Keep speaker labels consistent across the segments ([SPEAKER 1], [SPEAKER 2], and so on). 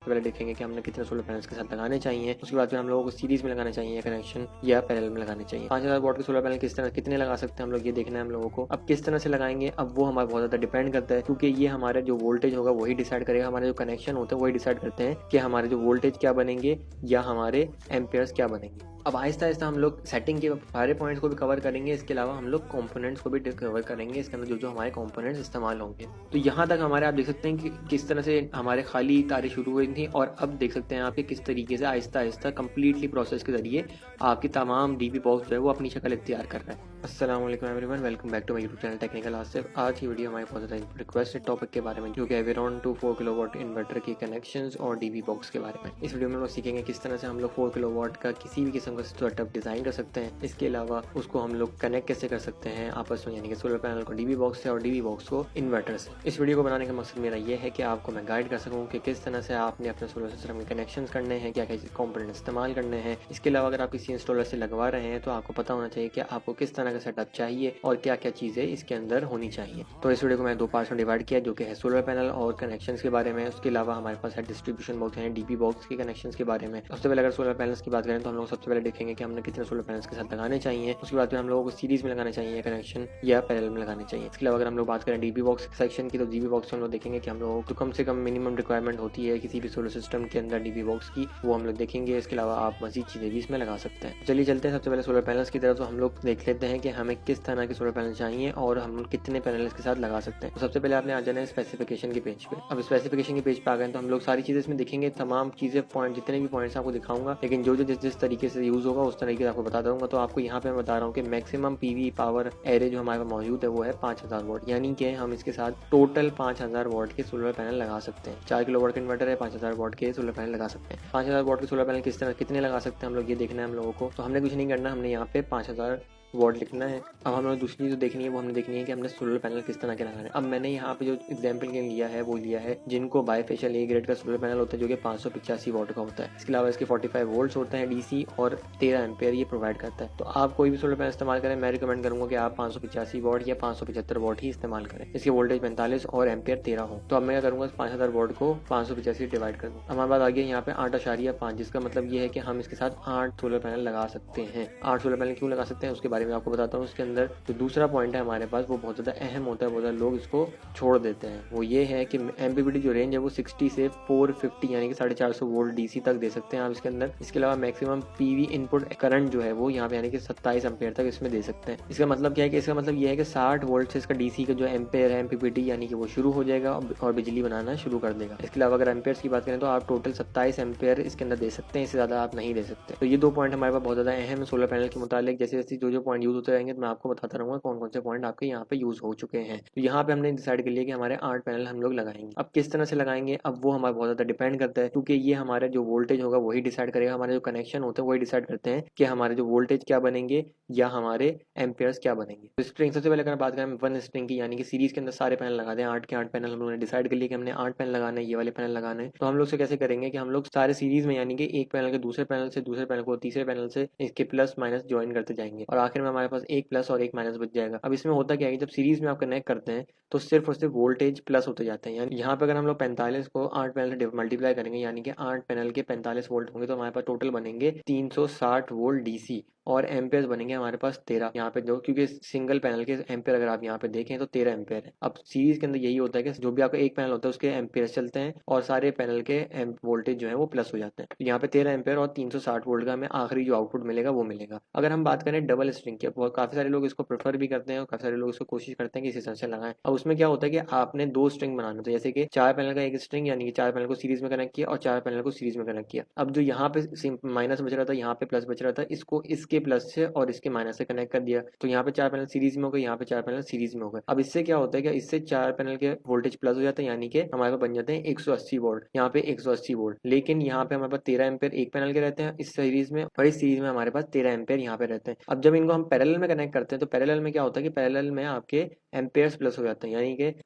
[SPEAKER 1] पहले देखेंगे कि हमने कितने सोलर पैनल्स के साथ लगाने चाहिए। उसके बाद फिर हम लोगों को सीरीज में लगाने चाहिए कनेक्शन या पैरेलल में लगाने चाहिए। 5000 वॉट के सोलर पैनल किस तरह कितने लगा सकते हैं हम लोग, ये देखना है हम लोगों को। अब किस तरह से लगाएंगे, अब वो हमारा बहुत ज्यादा डिपेंड करता है, क्योंकि ये हमारे जो वोल्टेज होगा वही डिसाइड करेगा, हमारे जो कनेक्शन होते हैं वही डिसाइड करते हैं कि हमारे जो वोल्टेज क्या बनेंगे या हमारे एम्पेयर्स क्या बनेंगे। अब आहिस्ता आहिस्ता हम लोग सेटिंग के सारे पॉइंट्स को भी कवर करेंगे। इसके अलावा हम लोग कंपोनेंट्स को भी कवर करेंगे, इसके अंदर जो जो हमारे कंपोनेंट्स इस्तेमाल होंगे। तो यहाँ तक हमारे आप देख सकते हैं कि किस तरह से हमारे खाली तारें शुरू हुई थी, और अब देख सकते हैं आप कि किस तरीके से आहिस्ता आहिस्ता कंप्लीटली प्रोसेस के जरिए आपकी तमाम डीबी बॉक्स जो है वो अपनी शक्ल इख्तियार कर रहा है। अस्सलाम वालेकुम everyone, welcome back to my YouTube channel technical Asif. आज की वीडियो हमारी बहुत ज़्यादा रिक्वेस्टेड टॉपिक के बारे में, जो कि एवेरॉन टू 4 किलोवाट इन्वर्टर की कनेक्शंस और डीबी बॉक्स के बारे में। इस वीडियो में हम लोग सीखेंगे किस तरह से हम लोग 4 किलोवाट का किसी भी किस्म का सेटअप डिजाइन कर सकते हैं। इसके अलावा उसको हम लोग कनेक्ट कैसे कर सकते हैं आपस में, यानी कि सोलर पैनल को डीबी बॉक्स से और डीबी बॉक्स को इन्वर्टर से। इस वीडियो को बनाने का मकसद मेरा ये है कि आपको मैं गाइड कर सकूँ कि किस तरह से आपने अपने सोलर सिस्टम में कनेक्शन करने हैं, क्या क्या कंपोनेंट इस्तेमाल करने हैं। इसके अलावा अगर आप किसी इंस्टॉलर से लगवा रहे हैं तो आपको पता होना चाहिए कि आपको किस तरह का सेटअप चाहिए और क्या क्या चीजें इसके अंदर होनी चाहिए। तो इस वीडियो को मैं 2 पार्ट्स में डिवाइड किया, जो कि है सोलर पैनल और कनेक्शंस के बारे में। उसके अलावा हमारे पास है डिस्ट्रीब्यूशन बॉक्स यानी डीबी बॉक्स के कनेक्शंस के बारे में। सबसे पहले अगर सोलर पैनल्स की बात करें तो हम लोग सबसे पहले देखेंगे कि हमने कितने सोलर पैनल्स के साथ लगाने चाहिए। उसके बाद फिर हम लोगों को सीरीज में लगाने चाहिए कनेक्शन या पैरेलल में लगाने चाहिए। इसके अलावा अगर हम लोग बात करें डीबी बॉक्स सेक्शन की, तो डीबी बॉक्स हम लोग देखेंगे कि हम लोग तो कम से कम मिनिमम रिक्वायरमेंट होती है किसी भी सोलर सिस्टम के अंदर डीबी बॉक्स की, वो हम लोग देखेंगे। इसके अलावा आप मजीद चीजें भी इसमें लगा सकते हैं। चलिए चलते हैं सबसे पहले सोलर पैनल्स की तरफ। तो हम लोग देख लेते हैं कि हमें किस तरह के सोलर पैनल चाहिए और हम कितने पैनल इसके साथ लगा सकते हैं। तो सबसे पहले आपने आ जाना है स्पेसिफिकेशन के पेज पे। अब स्पेसिफिकेशन के पेज पे आ गए तो हम लोग सारी चीजें इसमें देखेंगे, तमाम चीजें पॉइंट जितने भी पॉइंट्स आपको दिखाऊंगा, लेकिन जो जो जिस तरीके से यूज होगा उस तरीके से आपको बता दूंगा। तो आपको यहाँ पे मैं बता रहा हूँ कि मैक्सिमम पीवी पावर एरे जो हमारे पास मौजूद है वो है 5000 वॉट, यानी कि हम इसके साथ टोटल 5000 वॉट के सोलर पैनल लगा सकते हैं। 4 किलो वॉट का इन्वर्टर है, 5000 वॉट के सोलर पैनल लगा सकते हैं। 5000 वॉट के सोलर पैनल किस तरह कितने लगा सकते हैं हम लोग, ये देखना है हम लोगों को। तो हमने कुछ नहीं करना, हमने यहाँ पे 5000 वॉट लिखना है। अब हम लोग दूसरी जो देखनी है वो हमने देखनी है कि हमने सोलर पैनल किस तरह के लगाना है। अब मैंने यहाँ पे जो एग्जांपल के लिया है वो लिया है जिनको बायफेशियल ए ग्रेड का सोलर पैनल होता है, जो कि 585 वॉट का होता है। इसके अलावा इसके 45 वोल्ट्स होते हैं डीसी और 13 एम्पेयर ये प्रोवाइड करता है। तो आप कोई भी सोलर पैनल इस्तेमाल करें, मैं रिकमेंड करूंगा कि आप 585 वॉट या 575 वॉट ही इस्तेमाल करें। इसके वोल्टेज 45 और एम्पेयर 13 हो। तो अब मैं क्या करूंगा, 5000 वॉट को 585 डिवाइड कर दूँ। हमारे पास आ गया यहाँ पे 8.5, जिसका मतलब ये है कि हम इसके साथ 8 सोलर पैनल लगा सकते हैं। 8 सोलर पैनल क्यों लगा सकते हैं उसके बारे में आपको बताता हूँ। इसके अंदर जो दूसरा पॉइंट है हमारे पास वो बहुत ज़्यादा अहम होता है, बहुत ज़्यादा लोग इसको छोड़ देते हैं। वो ये है कि एमपीपीटी जो रेंज है वो 60 से 450 यानी कि 450 वोल्ट डीसी तक दे सकते हैं आप इसके अंदर। इसके अलावा मैक्सिमम पीवी इनपुट करंट जो है वो यहाँ पे यानी कि 27 एम्पेयर तक इसमें दे सकते हैं। इसका मतलब क्या है कि इसका मतलब ये है कि 60 वोल्ट से इसका डीसी का जो एम्पेयर है एमपीपीटी यानी कि वो शुरू हो जाएगा और बिजली बनाना शुरू कर देगा। इसके अलावा अगर एम्पेयर्स की बात करें तो आप टोटल 27 एम्पेयर इसके अंदर दे सकते हैं, इससे ज़्यादा आप नहीं दे सकते। तो ये 2 पॉइंट हमारे पास बहुत ज़्यादा अहम है सोलर पैनल के मुताबिक। जैसे जैसे जो पॉइंट यूज होते रहेंगे तो मैं आपको बताता रहूंगा कौन कौन से पॉइंट आपके यहाँ पे यूज हो चुके हैं। तो यहाँ पे हमने डिसाइड कर लिया कि हमारे 8 पैनल हम लोग लगाएंगे। अब किस तरह से लगाएंगे, अब वो हमारा बहुत ज्यादा डिपेंड करता है, क्योंकि ये हमारा जो वोल्टेज होगा वही डिसाइड करेगा, हमारे जो कनेक्शन होते हैं वही डिसाइड करते हैं कि हमारे जो वोल्टेज क्या बनेंगे या हमारे एम्पेयर्स क्या बनेंगे। तो स्ट्रिंग सबसे पहले अगर बात करें 1 स्ट्रिंग की, यानी कि सीरीज के अंदर सारे पैनल लगा दें। 8 के 8 पैनल हम लोगों ने डिसाइड कर लिया कि हमने 8 पैनल लगाने, ये वाले पैनल लगाने। तो हम लोग से कैसे करेंगे कि हम लोग सारे सीरीज में, यानी कि एक पैनल के दूसरे पैनल से दूसरे पैनल को तीसरे पैनल से इसके प्लस माइनस ज्वाइन करते जाएंगे और आखिर में हमारे पास एक प्लस और एक माइनस बच जाएगा। अब इसमें होता क्या है कि जब सीरीज में आप कनेक्ट करते हैं तो सिर्फ और सिर्फ वोल्टेज प्लस होते जाते हैं। यानी यहाँ पे अगर हम लोग 45 को 8 पैनल से मल्टीप्लाई करेंगे, यानी कि 8 पैनल के 45 वोल्ट होंगे, तो हमारे पास टोटल बनेंगे 360 वोल्ट डीसी और एम्पेयर बनेंगे हमारे पास 13 यहाँ पे, जो क्योंकि सिंगल पैनल के एम्पेयर अगर आप यहाँ पे देखें तो 13 एम्पेयर है। अब सीरीज के अंदर यही होता है कि जो भी आपका एक पैनल होता है उसके एम्पेयर चलते हैं और सारे पैनल के वोल्टेज जो है वो प्लस हो जाते हैं। तो यहाँ पे 13 एम्पेयर और 360 वोल्ट का हमें आखिरी जो आउटपुट मिलेगा वो मिलेगा। अगर हम बात करें डबल स्ट्रिंग की, काफी सारे लोग इसको प्रेफर भी करते हैं और काफी सारे लोग इसको कोशिश करते हैं कि इसी तरह से लगाएं। अब उसमें क्या होता है कि आपने 2 स्ट्रिंग बनाना होता है, जैसे कि 4 पैनल का एक स्ट्रिंग, यानी कि 4 पैनल को सीरीज में कनेक्ट किया और 4 पैनल को सीरीज में कनेक्ट किया। अब जो यहाँ पे माइनस बच रहा था, यहाँ पे प्लस बच रहा था, इसको इसके प्लस से और इसके माइनस से कनेक्ट कर दिया। तो यहाँ पे 4 पैनल सीरीज में हो गए, यहाँ पे 4 पैनल सीरीज में हो गए। अब इससे क्या होता है कि इससे 4 पैनल के वोल्टेज प्लस हो जाते हैं, यानी कि हमारे पास बन जाते हैं 180 वोल्ट, यहाँ पे 180 वोल्ट। लेकिन यहाँ पे हमारे पास 13 एम्पेयर एक पैनल के रहते हैं इस सीरीज में, और इस सीरीज में हमारे पास 13 एम्पेयर यहाँ पे रहते हैं। अब जब इनको हम पैरेलल में कनेक्ट करते हैं तो पैरेलल में क्या होता है कि पैरेलल में आपके एम्पेयर्स प्लस हो जाते हैं,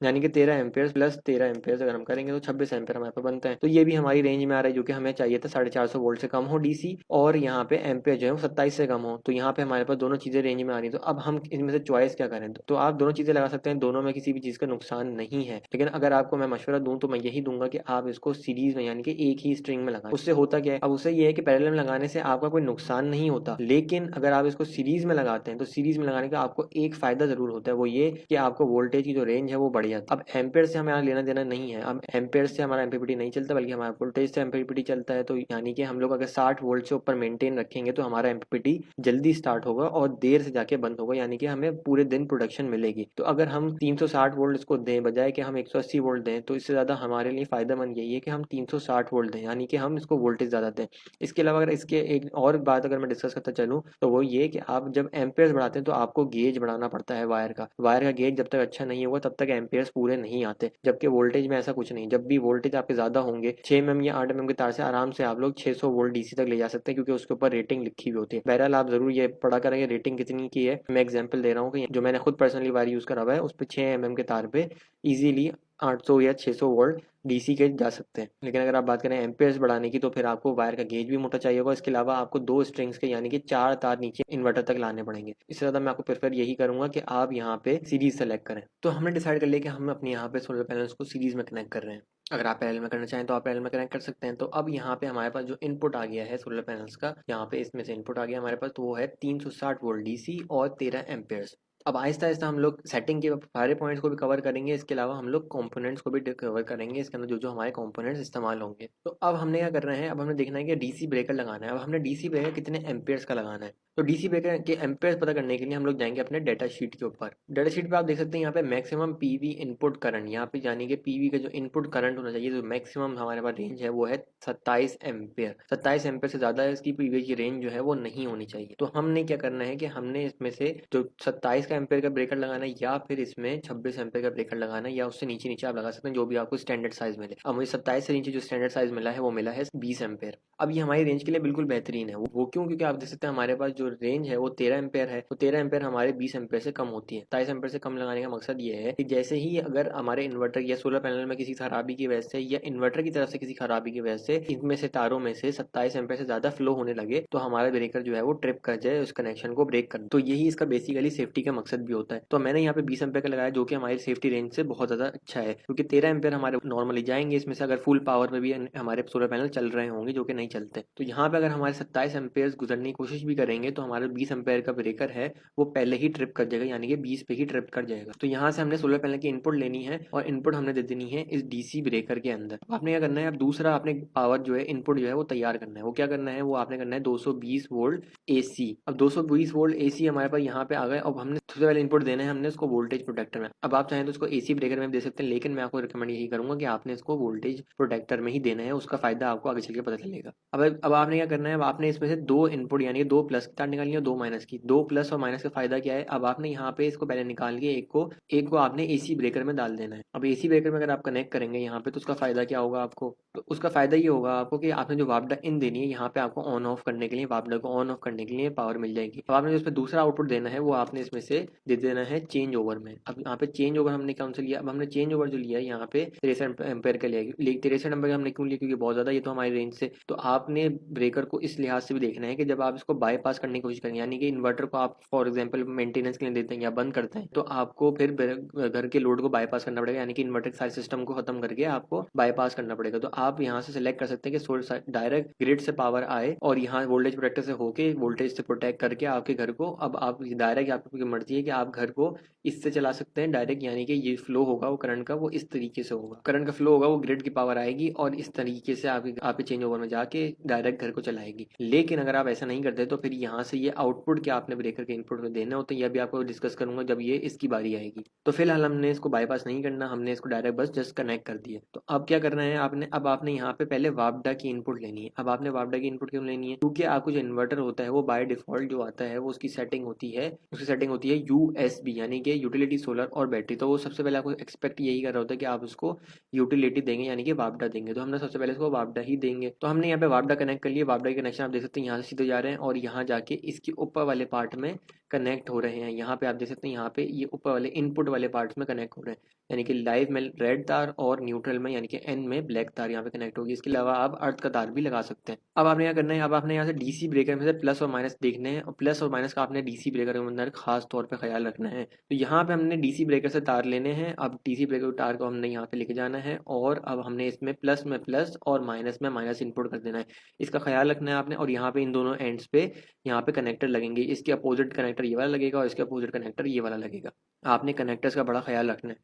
[SPEAKER 1] यानी कि 13 एम्पेयर्स प्लस 13 एम्पेयर्स अगर हम करेंगे तो 26 एम्पेयर हमारे पास बनता है। तो ये भी हमारी रेंज में आ रहा है, जो कि हमें चाहिए था 450 वोल्ट से कम हो डीसी, और यहाँ पे एम्पेयर जो है वो 27 से कम हो, तो यहाँ पे हमारे पास दोनों चीज़ें रेंज में आ रही हैं। तो अब हम इनमें से चॉइस क्या करें? तो आप दोनों चीज़ें लगा सकते हैं, दोनों में किसी भी चीज़ का नुकसान नहीं है। लेकिन अगर आपको मैं मशवरा दूँ तो मैं यही दूंगा कि आप इसको सीरीज में यानी कि एक ही स्ट्रिंग में लगाएं। उससे होता क्या है, अब उससे ये है कि पैरेलल में लगाने से आपका कोई नुकसान नहीं होता, लेकिन अगर आप इसको सीरीज में लगाते हैं तो सीरीज में लगाने का आपको एक फायदा जरूर होता है, वो ये कि आपको वोल्टेज की जो रेंज है वो बढ़ जाती है। अब एम्पेयर से हमें लेना देना नहीं है, अब एम्पेयर से हमारा एमपीपीटी नहीं चलता, बल्कि हमारा वोल्टेज से एमपीपीटी चलता है। तो यानी कि हम लोग अगर 60 वोल्ट से ऊपर मेंटेन रखेंगे तो हमारा एमपीपीटी जल्दी स्टार्ट होगा और देर से जाके बंद होगा, यानी कि हमें पूरे दिन प्रोडक्शन मिलेगी। तो अगर हम 360 वोल्ट इसको दें बजाय कि हम 180 वोल्ट दें, तो इससे ज़्यादा हमारे लिए फायदेमंद यही है कि हम 360 वोल्ट दें, यानी कि हम इसको वोल्टेज ज़्यादा दें। इसके अलावा अगर इसके एक और बात अगर मैं डिस्कस करता चलूँ तो वो ये कि आप जब एम्पेयर्स बढ़ाते हैं तो आपको गेज बढ़ाना पड़ता है वायर का गेज जब तक अच्छा नहीं होगा तब तक एम्पेयर्स पूरे नहीं आते। जबकि वोल्टेज में ऐसा कुछ नहीं, जब भी वोल्टेज आपके ज़्यादा होंगे 6 mm या 8 mm के तार से आराम से आप लोग 600 वोल्ट डीसी तक ले जा सकते हैं, क्योंकि उसके ऊपर रेटिंग लिखी हुई होती है। बहरहाल आप जरूर ये पढ़ा करेंगे रेटिंग कितनी की है। मैं एग्जाम्पल दे रहा हूँ कि जो मैंने खुद पर्सनली वायर यूज़ करा हुआ है उस पर 6 mm के तार पे इजीली 800 या 600 वोल्ट डीसी के जा सकते हैं। लेकिन अगर आप बात करें एम्पेयर्स बढ़ाने की तो फिर आपको वायर का गेज भी मोटा चाहिए होगा। इसके अलावा आपको 2 स्ट्रिंग्स के यानी कि 4 तार नीचे इन्वर्टर तक लाने पड़ेंगे। इससे ज़्यादा मैं आपको प्रेफर यही करूंगा कि आप यहाँ पे सीरीज सेलेक्ट करें। तो हमने डिसाइड कर लिया कि हम अपने यहाँ पे सोलर पैनल्स को सीरीज में कनेक्ट कर रहे हैं। अगर आप पैरेलल में करना चाहें तो आप पैरेलल में कनेक्ट कर सकते हैं। तो अब यहाँ पे हमारे पास जो इनपुट आ गया है सोलर पैनल्स का, यहाँ पे इसमें से इनपुट आ गया हमारे पास, तो वो है 360 वोल्ट डीसी और 13 एम्पेयर्स। अब आहिस्ता आहिस्ता हम लोग सेटिंग के सारे पॉइंट्स को भी कवर करेंगे। इसके अलावा हम लोग कंपोनेंट्स को भी कवर करेंगे, इसके अंदर जो जो हमारे कंपोनेंट्स इस्तेमाल होंगे। तो अब हमने क्या करना है, अब हमने देखना है कि डीसी ब्रेकर लगाना है। अब हमने डीसी ब्रेकर कितने एम्पेयर्स का लगाना है। तो डीसी ब्रेकर के एम्पेयर्स पता करने के लिए हम लोग जाएंगे अपने डाटा शीट के ऊपर। डाटा शीट पे आप देख सकते हैं यहाँ पे मैक्सिमम पीवी इनपुट करंट, यहाँ पे यानी कि पीवी का जो इनपुट करंट होना चाहिए, जो मैक्सिमम हमारे पास रेंज है वो है 27 एम्पेयर। 27 एम्पेयर से ज्यादा इसकी पीवी की रेंज जो है वो नहीं होनी चाहिए। तो हमने क्या करना है कि हमने इसमें से जो 27 का एम्पेयर का ब्रेकर लगाना है, या फिर इसमें 26 एम्पेयर का ब्रेकर लगाना है, या उससे नीचे नीचे आप लगा सकते हैं जो भी आपको स्टैंडर्ड साइज मिले। अब मुझे 27 से नीचे जो स्टैंडर्ड साइज मिला है वो मिला है 20 एम्पेयर। अब ये हमारी रेंज के लिए बिल्कुल बेहतरीन है। वो क्यों? क्योंकि आप देख सकते हैं हमारे पास जो रेंज है वो 13 एम्पेयर है, तो 13 एम्पेयर हमारे 20 एम्पेयर से कम होती है। 27 एम्पेयर से कम लगाने का मकसद ये है कि जैसे ही अगर हमारे इन्वर्टर या सोलर पैनल में किसी खराबी की वजह से या इन्वर्टर की तरफ से किसी खराबी की वजह से इनमें से तारों में से 27 एम्पेयर से ज्यादा फ्लो होने लगे, तो हमारा ब्रेकर जो है वो ट्रिप कर जाए, उस कनेक्शन को ब्रेक कर। तो यही इसका बेसिकली सेफ्टी का मकसद भी होता है। तो मैंने यहाँ पे 20 एम्पेयर का लगाया, जो कि हमारी सेफ्टी रेंज से बहुत ज्यादा अच्छा है, क्योंकि 13 एम्पेयर हमारे नॉर्मली जाएंगे इसमें से, अगर फुल पावर पे भी हमारे सोलर पैनल चल रहे होंगे, जो कि नहीं चलते। तो यहाँ पे अगर हमारे 27 एम्पेयर गुजरने की कोशिश भी करेंगे तो हमारा 20 एम्पेयर का ब्रेकर है वो पहले ही ट्रिप कर जाएगा, यानी कि 20 पे ही ट्रिप कर जाएगा। तो यहाँ से हमने सोलर पैनल की इनपुट लेनी है और इनपुट हमने दे देनी है इस डीसी ब्रेकर के अंदर। आपने क्या करना है, अब दूसरा आपने पावर जो है इनपुट जो है वो तैयार करना है। वो क्या करना है, वो आपने करना है 220 वोल्ट एसी। अब 220 वोल्ट एसी हमारे पास यहाँ पे आ गए। अब हमने सबसे पहले इनपुट देना है हमने उसको वोल्टेज प्रोटेक्टर में। अब आप चाहें तो उसको एसी ब्रेकर में दे सकते हैं, लेकिन मैं आपको रिकमेंड यही करूंगा कि आपने इसको वोल्टेज प्रोटेक्टर में ही देना है, उसका फायदा आपको आगे चल के पता चलेगा। अब आपने क्या करना है, अब आपने इसमें से 2 इनपुट यानी कि 2 प्लस की तार निकालनी है और 2 माइनस की। 2 प्लस और माइनस का फायदा क्या है, अब आपने यहाँ पे इसको पहले निकाल के एक को आपने एसी ब्रेकर में डाल देना है। अब एसी ब्रेकर में अगर आप कनेक्ट करेंगे यहाँ पे तो उसका फायदा क्या होगा आपको, तो उसका फायदा ये होगा आपको कि आपने जो वापडा इन देनी है यहाँ पे आपको ऑन ऑफ करने के लिए, वापडा को ऑन ऑफ करने के लिए पावर मिल जाएगी। अब आपने जो इसमें दूसरा आउटपुट देना है वो आपने इसमें से दे देना है चेंज ओवर में। अब यहाँ पे चेंज ओवर हमने कौन सा लिया, अब हमने चेंज ओवर जो लिया है यहाँ पे 63 एम्पेयर का लिया। 63 एम्पेयर हमने क्यों लिया, क्योंकि बहुत ज्यादा ये तो हमारी रेंज से। तो आपने ब्रेकर को इस लिहाज से भी देखना है कि जब आप इसको बाईपास करने की कोशिश करें, यानी कि इन्वर्टर को आप फॉर एग्जांपल मेंटेनेंस के लिए देते हैं या बंद करते हैं, तो आपको फिर घर के लोड को बाईपास करना पड़ेगा, यानी कि इन्वर्टर के सारे सिस्टम को खत्म करके आपको बाईपास करना पड़ेगा। तो आप यहाँ से सिलेक्ट कर सकते हैं कि सोर्स डायरेक्ट ग्रिड से पावर आए और यहाँ वोल्टेज प्रोटेक्टर से होके वोल्टेज से प्रोटेक्ट करके आपके घर को, अब आप डायरेक्ट आपकी मर्जी है कि आप घर को इससे चला सकते हैं डायरेक्ट, यानी कि ये फ्लो होगा वो करंट का वो इस तरीके से होगा, करंट का फ्लो होगा वो ग्रिड की पावर आएगी और इस तरीके से आपके चेंज ओवर में जाके डायरेक्ट घर को चलाएगी। लेकिन अगर आप ऐसा नहीं करते तो फिर यहाँ से ये आउटपुट क्या आपने ब्रेकर के इनपुट में देने होते हैं, यह भी आपको डिस्कस करूंगा जब ये इसकी बारी आएगी। तो फिलहाल हमने इसको बाईपास नहीं करना, हमने इसको डायरेक्ट बस जस्ट कनेक्ट कर दिया। तो अब क्या करना है आपने, अब आपने यहाँ पे पहले वापडा की इनपुट लेनी है। अब आपने वापडा की इनपुट क्यों लेनी है, क्योंकि आपको जो इन्वर्टर होता है वो बाय डिफॉल्ट जो आता है वो उसकी सेटिंग होती है यूएसबी, यानी कि यूटिलिटी सोलर और बैटरी। तो वो सबसे पहले आपको एक्सपेक्ट यही कर रहा होता है कि आप उसको यूटिलिटी देंगे, यानी कि वापडा देंगे। तो हमने सबसे पहले इसको वापडा ही देंगे। तो हमने यहाँ पे वापडा कनेक्ट कर लिए। वापडा के कनेक्शन आप देख सकते हैं यहाँ से सीधे जा रहे हैं और यहाँ जाके इसके ऊपर वाले पार्ट में कनेक्ट हो रहे हैं। यहाँ पे आप देख सकते हैं यहाँ पे ये ऊपर वाले इनपुट वाले पार्ट्स में कनेक्ट हो रहे हैं, यानी कि लाइव में रेड तार और न्यूट्रल में यानी कि एन में ब्लैक तार यहाँ पे कनेक्ट होगी। इसके अलावा आप अर्थ का तार भी लगा सकते हैं। अब आपने क्या करना है, अब आपने यहाँ से डीसी ब्रेकर में से प्लस और माइनस देखने हैं और प्लस और माइनस का आपने डीसी ब्रेकर के अंदर खास तौर पर ख्याल रखना है। तो यहाँ पे हमने डीसी ब्रेकर से तार लेने हैं। अब डीसी ब्रेकर तार को हमने यहाँ पे लेके जाना है और अब हमने इसमें प्लस में प्लस और माइनस में माइनस इनपुट कर देना है। इसका ख्याल रखना है आपने। और यहाँ पे इन दोनों एंड्स पे यहाँ पे कनेक्टर लगेंगे। इसके अपोजिट कनेक्टर ये वाला लगेगा और इसके अपोजिट कनेक्टर ये वाला लगेगा। आपने कनेक्टर्स का बड़ा ख्याल रखना है।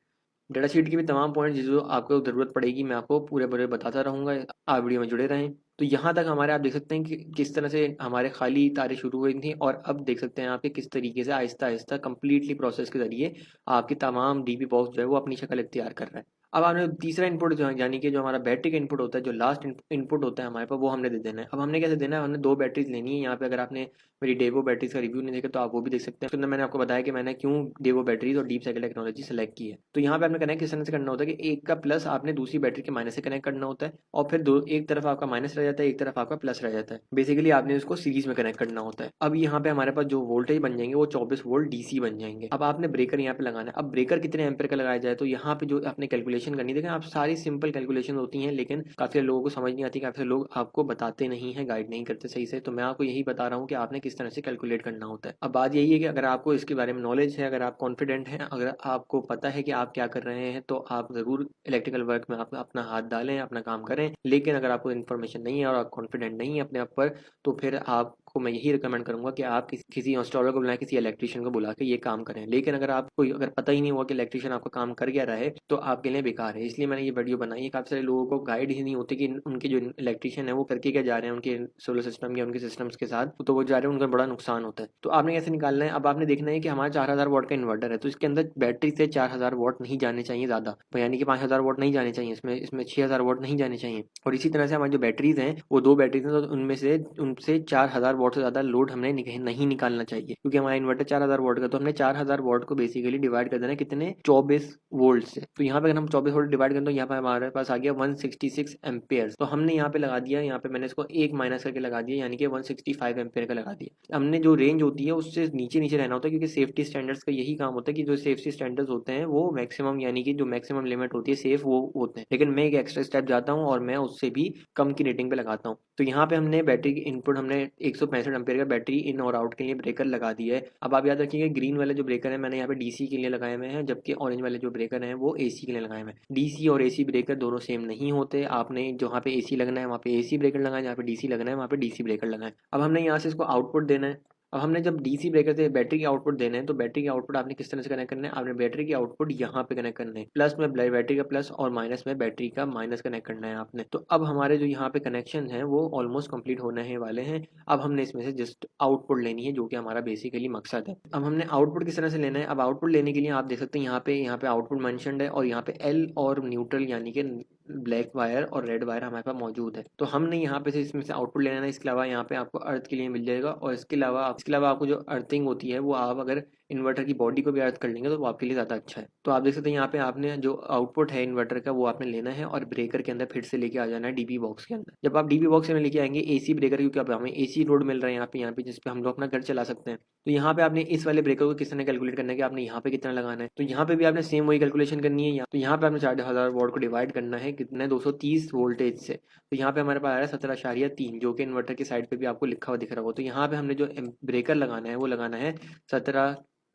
[SPEAKER 1] डेटा शीट की भी तमाम पॉइंट जो आपको ज़रूरत पड़ेगी मैं आपको पूरे पूरे बताता रहूँगा। आप वीडियो में जुड़े रहें। तो यहाँ तक हमारे आप देख सकते हैं कि किस तरह से हमारे खाली तारें शुरू हुई थी और अब देख सकते हैं आप कि किस तरीके से आहिस्ता आहिस्ता कम्प्लीटली प्रोसेस के जरिए आपकी तमाम डीबी बॉक्स जो है वो अपनी शक्ल इख्तियार कर रहा है। अब आपने तीसरा इनपुट जो है यानी कि जो हमारा बैटरी का इनपुट होता है, जो लास्ट इनपुट होता है हमारे पास, वो हमने दे देना है। अब हमने कैसे देना है, हमने 2 बैटरीज लेनी है। यहाँ पे अगर आपने मेरी डेवो बैटरीज का रिव्यू नहीं देखा तो आप वो भी देख सकते हैं। उसके अंदर मैंने आपको बताया कि मैंने क्यों डेवो बैटरीज और डीप साइकिल टेक्नोलॉजी सेलेक्ट की है। तो यहाँ पे आपने कनेक्ट किस तरह से करना होता है कि एक का प्लस आपने दूसरी बैटरी के माइनस से कनेक्ट करना होता है और फिर एक तरफ आपका माइनस रह जाता है, एक तरफ आपका प्लस रह जाता है। बेसिकली आपने उसको सीरीज में कनेक्ट करना होता है। अब यहाँ पे हमारे पास जो वोल्टेज बन जाएंगे वो 24 वोल्ट डीसी बन जाएंगे। अब आपने ब्रेकर यहाँ पे लगाना है। अब ब्रेकर कितने एम्पेयर का लगाया जाए, तो यहाँ पे जो आपने कैलकुलेशन करनी, देखें आप सारी सिंपल कैलकुलेशन होती हैं लेकिन काफ़ी लोगों को समझ नहीं आती, काफ़ी लोग आपको बताते नहीं हैं, गाइड नहीं करते सही से। तो मैं आपको यही बता रहा हूँ कि आपने किस तरह से कैलकुलेट करना होता है। अब बात यही है कि अगर आपको इसके बारे में नॉलेज है, अगर आप कॉन्फिडेंट हैं, अगर आपको पता है कि आप क्या कर रहे हैं, तो आप ज़रूर इलेक्ट्रिकल वर्क में आप अपना हाथ डालें, अपना काम करें। लेकिन अगर आपको इन्फॉर्मेशन नहीं है और आप कॉन्फिडेंट नहीं है अपने आप पर, तो फिर आपको मैं यही रिकमेंड करूंगा कि आप किसी इंस्टॉलर को बुलाएं, किसी इलेक्ट्रिशियन को बुला के ये काम करें। लेकिन अगर आपको अगर पता ही नहीं हुआ कि इलेक्ट्रिशियन आपका काम कर क्या रहा है तो आपके लिए बेकार है। इसलिए मैंने ये वीडियो बनाई है। काफ़ी सारे लोगों को गाइड ही नहीं होती कि उनके जो इलेक्ट्रिशियन है वो करके क्या जा रहे हैं उनके सोलर सिस्टम या उनके सिस्टम्स के साथ, तो वो जा रहे हैं, उनका बड़ा नुकसान होता है। तो आपने कैसे निकालना है, अब आपने देखना है कि हमारा 4000 वॉट का इन्वर्टर है तो इसके अंदर बैटरी से 4000 वॉट नहीं जाने चाहिए ज़्यादा, यानी कि 5000 वॉट नहीं जाने चाहिए, इसमें 6000 वॉट नहीं जाने चाहिए। और इसी तरह से हमारी जो बैटरीज हैं वो 2 बैटरीज हैं, तो उनसे 4000 वॉट से ज़्यादा लोड हमने नहीं निकालना चाहिए, क्योंकि हमारा इन्वर्टर 4000 वॉट का। तो हमने 4000 वॉट को बेसिकली डिवाइड कर देना है कितने, 24 वोल्ट से। तो यहाँ पे अगर हम 24 वोल्ट डिवाइड करें तो यहाँ पे हमारे पास आ गया 166 एम्पेयर। तो हमने यहाँ पे लगा दिया, यहाँ पे मैंने इसको एक माइनस करके लगा दिया, यानी कि 165 एम्पेयर का लगा दिया। हमने जो रेंज होती है उससे नीचे नीचे रहना होता है, क्योंकि सेफ्टी स्टैंडर्ड्स का यही काम होता है कि जो सेफ्टी स्टैंडर्ड्स होते हैं वो मैक्सिमम, यानी कि जो मैक्सिमम लिमिट होती है सेफ वो होते हैं। लेकिन मैं एक एक्स्ट्रा स्टेप जाता हूँ और मैं उससे भी कम की रेटिंग पे लगाता हूँ। तो यहाँ पे हमने बैटरी की इनपुट हमने 165 एम्पेयर का बैटरी इन और आउट के लिए ब्रेकर लगा दिया है। अब आप याद रखिएगा ग्रीन वाले जो ब्रेकर है मैंने यहाँ पे डीसी के लिए लगाए हुए हैं, जबकि ऑरेंज वाले जो ब्रेकर हैं वो एसी के लिए लगाए हुए हैं। डीसी और एसी ब्रेकर दोनों सेम नहीं होते। आपने जहाँ पे एसी लगना है वहाँ पे एसी ब्रेकर लगाए, जहाँ पे डीसी लगना है वहाँ पे डीसी ब्रेकर लगाए। अब हमने यहाँ से इसको आउटपुट देना है। अब हमने जब डीसी ब्रेकर से बैटरी की आउटपुट देना है तो बैटरी की आउटपुट आपने किस तरह से कनेक्ट करना है, आपने बैटरी की आउटपुट यहाँ पे कनेक्ट करना है, प्लस में बैटरी का प्लस और माइनस में बैटरी का माइनस कनेक्ट करना है आपने। तो अब हमारे जो यहाँ पे कनेक्शन है वो ऑलमोस्ट कंप्लीट होने वाले हैं। अब हमने इसमें से जस्ट आउटपुट लेनी है, जो कि हमारा बेसिकली मकसद है। अब हमने आउटपुट किस तरह से लेना है, अब आउटपुट लेने के लिए आप देख सकते हैं यहाँ पे आउटपुट मेंशन्ड है और यहाँ पे एल और न्यूट्रल यानी कि ब्लैक वायर और रेड वायर हमारे पास मौजूद है। तो हमने यहाँ पे से इसमें से आउटपुट लेना है। इसके अलावा यहाँ पे आपको अर्थ के लिए मिल जाएगा और इसके अलावा आपको जो अर्थिंग होती है वो आप अगर इन्वर्टर की बॉडी को भी अर्थ कर लेंगे तो वो आपके लिए ज़्यादा अच्छा है। तो आप देख सकते हैं यहाँ पे आपने जो आउटपुट है इन्वर्टर का वो आपने लेना है और ब्रेकर के अंदर फिर से लेके आ जाना है डीबी बॉक्स के अंदर। जब आप डीबी बॉक्स में लेके आएंगे एसी ब्रेकर, क्योंकि अब हमें एसी लोड मिल रहा है यहाँ पे जिसपे हम लोग अपना घर चला सकते हैं। तो यहाँ पे आपने इस वाले ब्रेकर को किस तरह कैलकुलेट करना है कि आपने यहाँ पे कितना लगाना है, तो यहाँ पे भी आपने सेम वही कैलकुलेशन करनी है। तो यहाँ पे आपने 4000 वॉट को डिवाइड करना है कितने 230 वोल्टेज से। तो यहाँ पे हमारे पास आ रहा है 17.3, जो कि इन्वर्टर की साइड पे भी आपको लिखा हुआ दिख रहा हो। तो यहाँ पे हमने जो ब्रेकर लगाना है वो लगाना है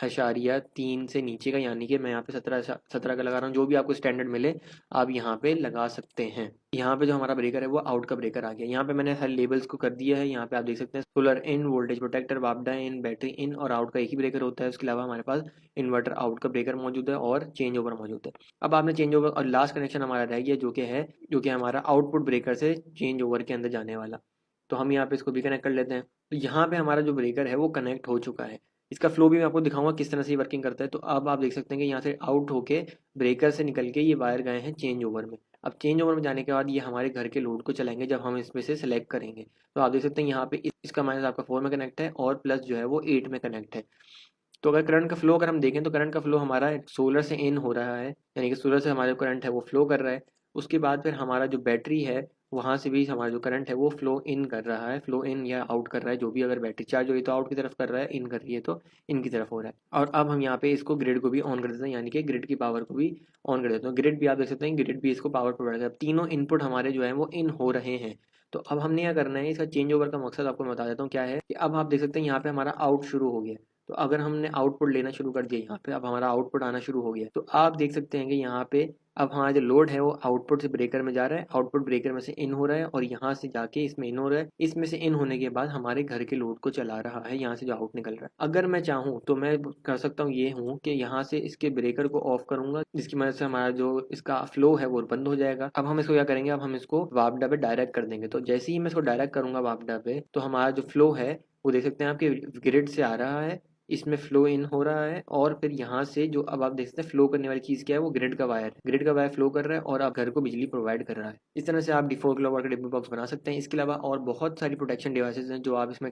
[SPEAKER 1] 17.3 से नीचे का, यानी कि मैं यहाँ पे 17 का लगा रहा हूँ। जो भी आपको स्टैंडर्ड मिले आप यहाँ पे लगा सकते हैं। यहाँ पे जो हमारा ब्रेकर है वो आउट का ब्रेकर आ गया। यहाँ पे मैंने हर लेबल्स को कर दिया है। यहाँ पे आप देख सकते हैं सोलर इन, वोल्टेज प्रोटेक्टर, वापडा इन, बैटरी इन और आउट का एक ही ब्रेकर होता है। उसके अलावा हमारे पास इन्वर्टर आउट का ब्रेकर मौजूद है और चेंज ओवर मौजूद है। अब आपने चेंज ओवर और लास्ट कनेक्शन हमारा रह गया जो कि हमारा आउटपुट ब्रेकर से चेंज ओवर के अंदर जाने वाला। तो हम यहाँ पे इसको भी कनेक्ट कर लेते हैं। तो यहाँ पे हमारा जो ब्रेकर है वो कनेक्ट हो चुका है। इसका फ्लो भी मैं आपको दिखाऊंगा किस तरह से ये वर्किंग करता है। तो अब आप देख सकते हैं कि यहाँ से आउट होके ब्रेकर से निकल के ये वायर गए हैं चेंज ओवर में। अब चेंज ओवर में जाने के बाद ये हमारे घर के लोड को चलाएंगे जब हम इसमें से सिलेक्ट करेंगे। तो आप देख सकते हैं यहाँ पे इसका माइनस आपका 4 में कनेक्ट है और प्लस जो है वो 8 में कनेक्ट है। तो अगर करंट का फ्लो अगर हम देखें तो करंट का फ्लो हमारा सोलर से इन हो रहा है, यानी कि सोलर से हमारे करंट है वो फ्लो कर रहा है। उसके बाद फिर हमारा जो बैटरी है वहाँ से भी हमारा जो करंट है वो फ्लो इन कर रहा है, फ्लो इन या आउट कर रहा है, जो भी अगर बैटरी चार्ज हो रही है तो आउट की तरफ कर रहा है, इन कर रही है तो इन की तरफ हो रहा है। और अब हम यहाँ पे इसको ग्रिड को भी ऑन कर देते हैं, यानी कि ग्रिड की पावर को भी ऑन कर देते हैं। ग्रिड भी आप देख सकते हैं, ग्रिड भी इसको पावर प्रोवाइड कर, तीनों इनपुट हमारे जो है वो इन हो रहे हैं। तो अब हमने क्या करना है, इसका चेंज ओवर का मकसद आपको मैं बता देता हूँ क्या है कि अब आप देख सकते हैं यहाँ पे हमारा आउट शुरू हो गया। तो अगर हमने आउटपुट लेना शुरू कर दिया यहाँ पे, अब हमारा आउटपुट आना शुरू हो गया, तो आप देख सकते हैं कि यहाँ पे अब हमारा जो लोड है वो आउटपुट से ब्रेकर में जा रहा है, आउटपुट ब्रेकर में से इन हो रहा है और यहाँ से जाके इसमें इन हो रहा है, इसमें से इन होने के बाद हमारे घर के लोड को चला रहा है, यहाँ से जो आउट निकल रहा है। अगर मैं चाहूँ तो मैं कर सकता हूँ ये हूँ कि यहाँ से इसके ब्रेकर को ऑफ करूंगा, जिसकी मदद से हमारा जो इसका फ्लो है वो बंद हो जाएगा। अब हम इसको क्या करेंगे, अब हम इसको वापडा पे डायरेक्ट कर देंगे। तो जैसे ही मैं इसको डायरेक्ट करूंगा वापडा पे, तो हमारा जो फ्लो है वो देख सकते हैं आपके ग्रिड से आ रहा है, इसमें फ्लो इन हो रहा है और फिर यहाँ से जो अब आप देख सकते हैं फ्लो करने वाली चीज़ क्या है, वो ग्रिड का वायर है। ग्रिड का वायर फ्लो कर रहा है और आप घर को बिजली प्रोवाइड कर रहा है। इस तरह से आप डिफॉल्ट किलोवाट का डिब्बी बॉक्स बना सकते हैं। इसके अलावा और बहुत सारी प्रोटेक्शन डिवाइसेज हैं जो आप इसमें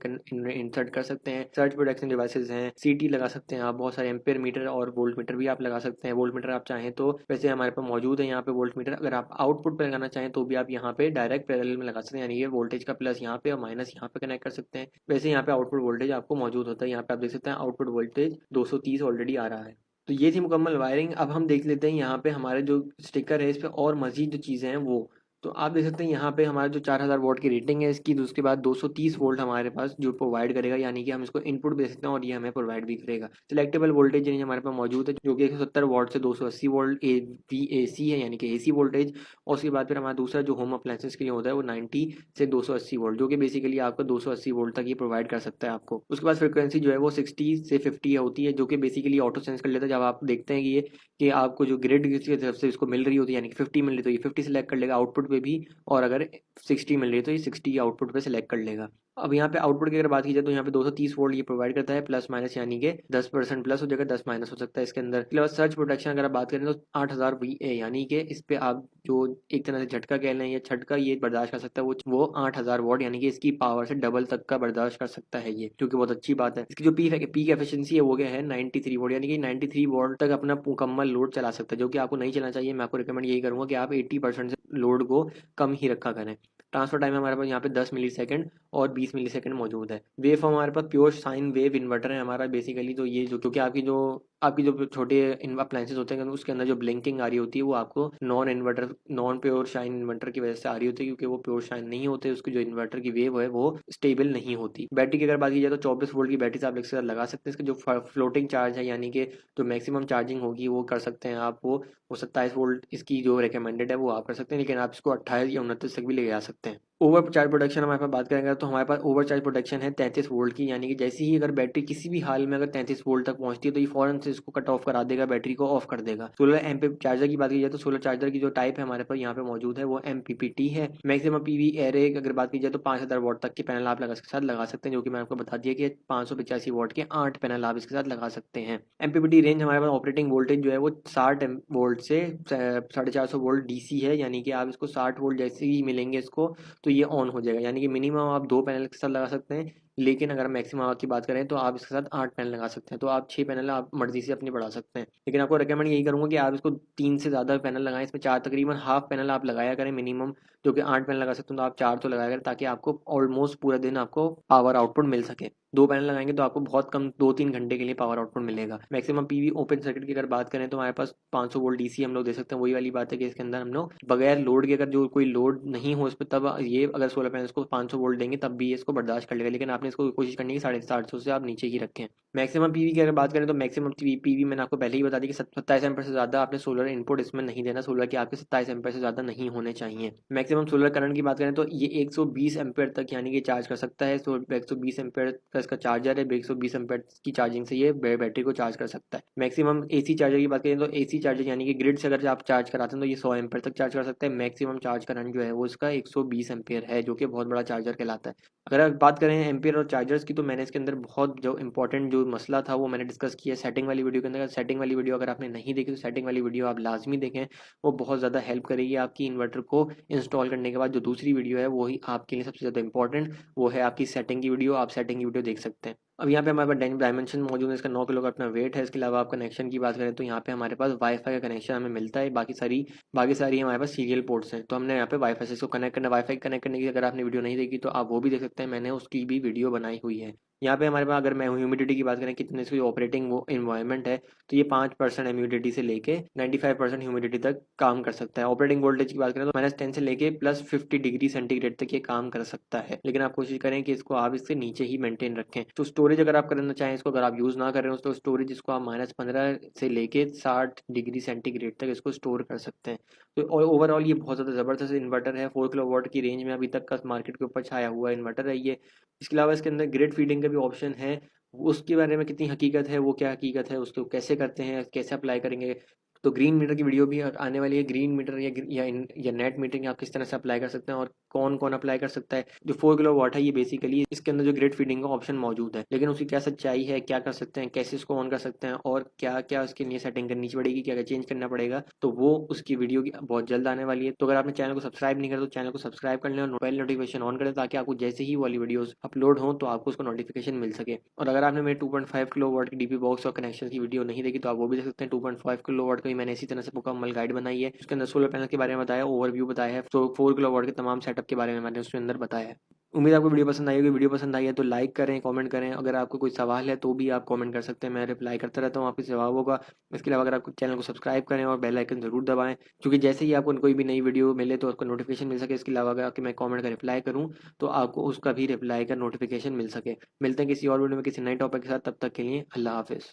[SPEAKER 1] इंसर्ट कर सकते हैं। सर्च प्रोटेक्शन डिवाइसेज हैं, सीटी लगा सकते हैं आप, बहुत सारे एम्पेयर मीटर और वोल्ट मीटर भी आप लगा सकते हैं। वोल्ट मीटर आप चाहें तो वैसे हमारे पास मौजूद है यहाँ पे वोल्ट मीटर, अगर आप आउटपुट पर लगाना चाहें तो भी आप यहाँ पे डायरेक्ट पैरेलल में लगा सकते हैं, यानी ये वोल्टेज का प्लस यहाँ पे और माइनस यहाँ पे कनेक्ट कर सकते हैं। वैसे यहाँ पे आउटपुट वोल्टेज आपको मौजूद होता है, यहाँ पे आप देख सकते हैं आउटपुट वोल्टेज 230 ऑलरेडी आ रहा है। तो ये थी मुकम्मल वायरिंग। अब हम देख लेते हैं यहाँ पे हमारे जो स्टिकर है इस पे और मजीद जो चीज़ें हैं वो। तो आप देख सकते हैं यहाँ पे हमारा जो 4000 वोल्ट की रेटिंग है इसकी, उसके बाद 230 वोल्ट हमारे पास जो प्रोवाइड करेगा, यानी कि हम इसको इनपुट दे सकते हैं और ये हमें प्रोवाइड भी करेगा। सिलेक्टेबल वोल्टेज रेंज हमारे पास मौजूद है जो कि 170 वोल्ट से 280 वोल्ट AC है, यानी कि AC वोल्टेज। और उसके बाद फिर हमारा दूसरा जो होम अप्लायंसेस के लिए होता है वो 90 से 280 वोल्ट, जो कि बेसिकली आपको 280 वोल्ट तक ये प्रोवाइड कर सकता है आपको। उसके बाद फ्रिक्वेंसी जो है वो 60 से 50 होती है, जो कि बेसिकली ऑटो सेंस कर लेता है। जब आप देखते हैं कि आपको जो ग्रिड की तरफ से इसको मिल रही होती है, यानी कि 50 मिल रही, तो ये 50 सेलेक्ट कर लेगा आउटपुट पे भी, और अगर 60 मिल रही है तो ये 60 आउटपुट पे सेलेक्ट कर लेगा। अब यहाँ पे आउटपुट की अगर बात की जाए तो यहाँ पे 230 वोल्ट ये प्रोवाइड करता है, प्लस माइनस यानी कि 10% प्लस हो जाएगा, 10 माइनस हो सकता है इसके अंदर। इसके अलावा सर्च प्रोटेक्शन अगर आप बात करें तो 8000 VA, यानी कि इस पे आप जो एक तरह से झटका कह लें या झटका ये बर्दाश्त कर सकता है, वो 8000 वोल्ट, यानी कि इसकी पावर से डबल तक का बर्दाश्त कर सकता है ये, जो कि बहुत अच्छी बात है। इसकी जो पीक एफिशिएंसी है वो क्या है 93 वोल्ट, यानी कि 93 वोल्ट तक अपना मुकम्मल लोड चला सकता है, जो कि आपको नहीं चलना चाहिए। मैं आपको रिकमेंड यही करूंगा कि आप 80% से लोड को कम ही रखा करें। ट्रांसफर टाइम हमारे पास यहाँ पे 10 मिलीसेकंड और 20 मिलीसेकंड मौजूद है। वेव फॉर्म हमारे पास प्योर साइन वेव इन्वर्टर है हमारा बेसिकली। तो ये जो क्योंकि आपकी जो छोटे अप्लायंसेस होते हैं उसके अंदर जो ब्लिंकिंग आ रही होती है वो आपको नॉन प्योर शाइन इन्वर्टर की वजह से आ रही होती है, क्योंकि वो प्योर शाइन नहीं होते, उसकी जो इन्वर्टर की वेव है वो स्टेबल नहीं होती। बैटरी की अगर बात की जाए तो 24 वोल्ट की बैटरी आप एक साथ लगा सकते हैं। इसका जो फ्लोटिंग चार्ज है, यानी कि जो मैक्सिमम चार्जिंग होगी वो कर सकते हैं आप, वो 27 वोल्ट इसकी जो रिकमेंडेड है वो आप कर सकते हैं, लेकिन आप इसको 28 या 29 तक भी ले जा सकते हैं। ओवर चार्ज प्रोटेक्शन हमारे पास बात करेंगे तो हमारे पास ओवर चार्ज प्रोटेक्शन है 33 वोल्ट की, यानी कि जैसे ही अगर बैटरी किसी भी हाल में अगर 33 वोल्ट तक पहुंचती है तो ये फौरन से इसको कट ऑफ करा देगा, बैटरी को ऑफ कर देगा। सोलर एमपी चार्जर की बात की जाए तो सोलर चार्जर की जो टाइप है हमारे पास यहाँ पे मौजूद है वो MPPT है। मैक्सिमम PV एरे अगर बात की जाए तो 5000 वोल्ट तक के पैनल आप इसके साथ लगा सकते हैं, जो कि मैं आपको बता दिया कि 585 वोल्ट के 8 पैनल आप इसके साथ लगा सकते हैं। MPPT रेंज हमारे पास ऑपरेटिंग वोल्टेज जो है वो 60 वोल्ट से 450 वोल्ट DC है, यानी कि आप इसको 60 वोल्ट जैसे ही मिलेंगे इसको तो ये ऑन हो जाएगा, यानी कि मिनिमम आप 2 पैनल के साथ लगा सकते हैं। लेकिन अगर मैक्सिमम की बात करें तो आप इसके साथ 8 पैनल लगा सकते हैं, तो आप 6 पैनल आप मर्जी से अपनी बढ़ा सकते हैं। लेकिन आपको रिकमेंड यही करूंगा कि आप इसको 3 से ज़्यादा पैनल लगाएं, इसमें 4 तकरीबन हाफ पैनल आप लगाया करें मिनिमम, जो कि 8 पैनल लगा सकते हैं तो आप 4 तो लगाया करें, ताकि आपको ऑलमोस्ट पूरा दिन आपको पावर आउटपुट मिल सके। 2 पैनल लगाएंगे तो आपको बहुत कम 2-3 घंटे के लिए पावर आउटपुट मिलेगा। मैक्सिमम PV ओपन सर्किट की अगर बात करें तो हमारे पास 500 वोल्ट DC हम लोग दे सकते हैं। वही वाली बात है कि इसके अंदर हम लोग बगैर लोड के, अगर जो कोई लोड नहीं हो इस पर, तब ये अगर सोलर पैनल को 500 वोल्ट देंगे तब भी ये इसको बर्दाश्त कर लेगा, लेकिन आपने इसको कोशिश करनी है 750 से आप नीचे ही रखें। मैक्सिमम PV की अगर बात करें तो मैक्सिमम PV मैंने आपको पहले ही बता दी कि 27 एम्पीयर से ज़्यादा आपने सोलर इनपुट इसमें नहीं देना, सोलर के आपके 27 एम्पीयर से ज़्यादा नहीं होने चाहिए। मैक्सिमम सोलर करंट की बात करें तो ये 120 एम्पीयर तक यानी कि चार्ज कर सकता है। तो 120 एम्पीयर का इसका चार्जर है, 120 एम्पीयर की चार्जिंग से ये बैटरी को चार्ज कर सकता है। मैक्सिमम AC चार्जर की बात करें तो AC चार्जर यानी कि ग्रिड से अगर आप चार्ज कराते हैं तो ये 100 एम्पीयर तक चार्ज कर सकता है। मैक्सिमम चार्ज करंट जो है वो इसका 120 एम्पीयर है, जो कि बहुत बड़ा चार्जर कहलाता है। अगर आप बात करें एम्पीयर और चार्जर्स की तो मैंने इसके अंदर बहुत जो इंपॉर्टेंट जो मसला था वो मैंने डिस्कस किया सेटिंग वाली वीडियो के अंदर। सेटिंग वाली वीडियो अगर आपने नहीं देखी तो सेटिंग वाली वीडियो आप लाजमी देखें, वो बहुत ज़्यादा हेल्प करेगी आपकी इन्वर्टर को इंस्टॉल करने के बाद। जो दूसरी वीडियो है वही आपके लिए सबसे ज़्यादा इंपॉर्टेंट, वो है आपकी सेटिंग की वीडियो, आप सेटिंग की वीडियो देख सकते हैं। अब यहाँ पे हमारे पास डायमेंशन मौजूद है, इसका 9 किलो का अपना वेट है। इसके अलावा आप कनेक्शन की बात करें तो यहाँ पे हमारे पास वाईफाई का कनेक्शन हमें मिलता है। बाकी सारी हमारे पास सीरियल पोर्ट्स हैं, तो हमने यहाँ पे वाईफाई से इसको कनेक्ट करना। वाईफाई कनेक्ट करने की अगर आपने वीडियो नहीं देखी तो आप वो भी देख सकते हैं, मैंने उसकी भी वीडियो बनाई हुई है। यहाँ पे हमारे पास अगर मैं ह्यूमिडिटी की बात करें, कितने इसकी ऑपरेटिंग वो इन्वायरमेंट है, तो ये 5% ह्यूमिडिटी से लेके 95% ह्यूमिडिटी तक काम कर सकता है। ऑपरेटिंग वोल्टेज की बात करें तो -10 से लेके +50 डिग्री सेंटीग्रेड तक ये काम कर सकता है, लेकिन आप कोशिश करें कि इसको आप इससे नीचे ही मेंटेन रखें। तो स्टोरेज अगर आप करना चाहें इसको, अगर आप यूज़ ना कर रहे हो तो स्टोरेज इसको आप -15 से लेके 60 डिग्री सेंटीग्रेड तक इसको स्टोर कर सकते हैं। तो ओवरऑल ये बहुत ज़्यादा ज़बरदस्त इन्वर्टर है। 4 किलोवाट की रेंज में अभी तक का मार्केट के ऊपर छाया हुआ इन्वर्टर है ये। इसके अलावा इसके अंदर ग्रिड फीडिंग का भी ऑप्शन है। उसके बारे में कितनी हकीकत है, वो क्या हकीकत है, उसको कैसे करते हैं, कैसे अप्लाई करेंगे, तो ग्रीन मीटर की वीडियो भी आने वाली है। ग्रीन मीटर या नेट मीटरिंग आप किस तरह से अप्लाई कर सकते हैं और कौन कौन अप्लाई कर सकता है। जो 4 किलोवाट है ये बेसिकली इसके अंदर जो ग्रिड फीडिंग का ऑप्शन मौजूद है, लेकिन उसकी क्या सच्चाई है, क्या कर सकते हैं, कैसे इसको ऑन कर सकते हैं और क्या क्या उसके लिए सेटिंग करनी पड़ेगी, क्या क्या चेंज करना पड़ेगा, तो वो उसकी वीडियो की बहुत जल्द आने वाली है। तो अगर आपने चैनल को सब्सक्राइब नहीं करा तो चैनल को सब्सक्राइब कर लें और बेल नोटिफिकेशन ऑन करें, ताकि आपको जैसे ही वाली वीडियोस अपलोड हो तो आपको उसका नोटिफिकेशन मिल सके। और अगर आपने मेरे 2.5 किलोवाट की डीपी बॉक्स और कनेक्शन की वीडियो नहीं देखी तो आप वो भी देख सकते हैं। 2.5 किलोवाट का भी मैंने इसी तरह से मुकम्मल गाइड बनाई है। उसके अंदर सोलर पैनल के बारे में बताया, ओवरव्यू बताया है, तो 4 किलोवाट के तमाम सेटअप के बारे में मैंने उसके अंदर बताया है। उम्मीद है आपको वीडियो पसंद आई होगी। वीडियो पसंद आई है तो लाइक करें, कमेंट करें। अगर आपको कोई सवाल है तो भी आप कमेंट कर सकते हैं, मैं रिप्लाई करता रहता हूँ आपके जवाबों का। इसके अलावा अगर आप चैनल को सब्सक्राइब करें और बेल आइकन जरूर दबाएं, क्योंकि जैसे ही आपको कोई भी नई वीडियो मिले तो उसका नोटिफिकेशन मिल सके। इसके अलावा अगर मैं कमेंट का रिप्लाई करूँ तो आपको उसका भी रिप्लाई का नोटिफिकेशन मिल सके। मिलते हैं किसी और वीडियो में किसी नए टॉपिक के साथ, तब तक के लिए अल्लाह हाफिज़।